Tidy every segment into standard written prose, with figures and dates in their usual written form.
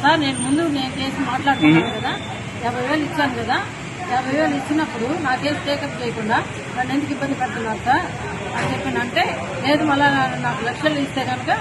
Sir నేను case మాట్లాడుతున్నాను కదా, 50,000 ఇచ్చాను కదా, 50,000 ఇచ్చినప్పుడు నా కేసు టేకప్ చేయకుండా నన్ను ఎందుకు ఇబ్బంది పెడుతున్నారు సార్ అని చెప్పినంటే, లేదు మళ్ళా నాకు లక్షలు ఇస్తే కనుక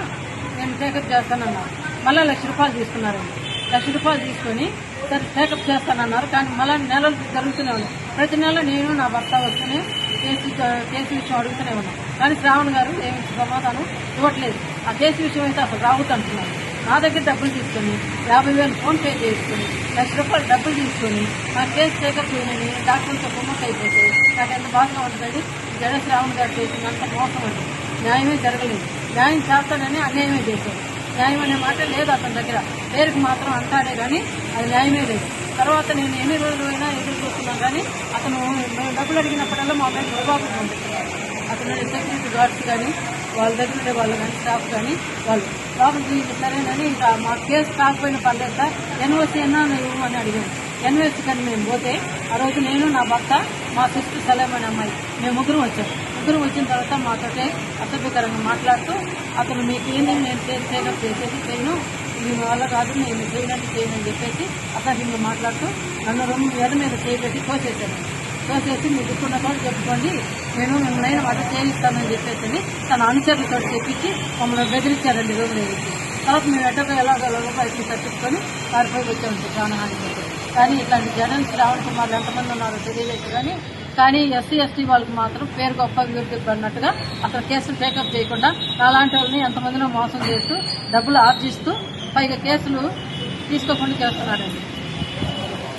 నేను టేకప్ చేస్తానన్నారు. మళ్ళీ ₹1,00,000 తీసుకున్నారండి. ₹1,00,000 తీసుకొని సరే టేకప్ చేస్తానన్నారు. కానీ మళ్ళీ నెలలు జరుగుతూనే ఉన్నాయి. ప్రతి నెల నేను నా భర్త వస్తూనే కేసు విషయం అడుగుతూనే ఉన్నాం. కానీ శ్రావణ్ గారు ఏమి సమాధానం ఇవ్వట్లేదు. ఆ కేసు విషయం అయితే అసలు రావద్దంటున్నారు. నా దగ్గర డబ్బులు తీసుకొని 50,000 ఫోన్ పే చేసుకుని ₹1,00,000 డబ్బులు తీసుకొని నా కేసు టేకప్ చేయని డాక్టర్లతో కుమ్మక్క అయిపోతే నాకు ఎంత బాధగా ఉంటుందండి. జడ శ్రావణ్ గారు చేసినంత మోసం అండి. న్యాయమే జరగలేదు. న్యాయం చేస్తాడని అన్యాయమే చేశాడు. న్యాయం అనే మాట లేదు అతని దగ్గర. పేరుకు మాత్రం అంటాడే కానీ అది న్యాయమే లేదు. తర్వాత నేను ఎన్ని రోజులైనా ఎదురు చూస్తున్నాను కానీ అతను మేము డబ్బులు అడిగినప్పుడల్లా మా దగ్గర రుబాబు పంపిస్తున్నారు. అతను సెక్యూరిటీ గార్డ్స్ కానీ వాళ్ళ దగ్గర ఉండే వాళ్ళు కానీ స్టాఫ్ కానీ వాళ్ళు లోపలికి సరేనని ఇంకా మా కేసు కాకపోయినా పర్లేదు సార్, ఎన్ఓసీ అన్నా ఇవ్వమని అడిగాను. ఎన్ఓసీ కానీ మేము పోతే ఆ రోజు నేను, నా భర్త, మా సిస్టర్ సలేం అనే అమ్మాయి మేము ముగ్గురం వచ్చాం. ముగ్గురం వచ్చిన తర్వాత మాతోటే అసభ్యకరంగా మాట్లాడుతూ అతను మీకు ఏంది నేను కేసు టేకప్ చేసేది చేయను, ఇది వల్ల కాదు, నేను చేయనని చెప్పేసి అసహ్యంగా మాట్లాడుతూ నన్ను 2 మీద చేయబెట్టి తోసేసి మీ దిక్కున్న కూడా చెప్పుకోండి, నేను మిమ్మల్ని మాట చేయిస్తానని చెప్పేసి తన అనుచరులతో చెప్పించి మమ్మల్ని బెదిరించారండి. రోజులు తర్వాత మేము ఎట్టగా ఎలాగో బయటకు తప్పించుకొని వారిపైకి వచ్చామండి ప్రాణహాని. కానీ ఇట్లాంటి జగన్ శ్రావణ్ కుమార్లు ఎంతమంది ఉన్నారో తెలియలేదు. కానీ ఎస్సీ ఎస్టీ వాళ్ళకి మాత్రం పేరు గొప్ప అభివృద్ధి పడినట్టుగా అసలు కేసులు టేకప్ చేయకుండా అలాంటి వాళ్ళని ఎంతమందినో మోసం చేస్తూ డబ్బులు ఆర్జిస్తూ పైగా కేసులు తీసుకోకుండా చేస్తున్నారండి.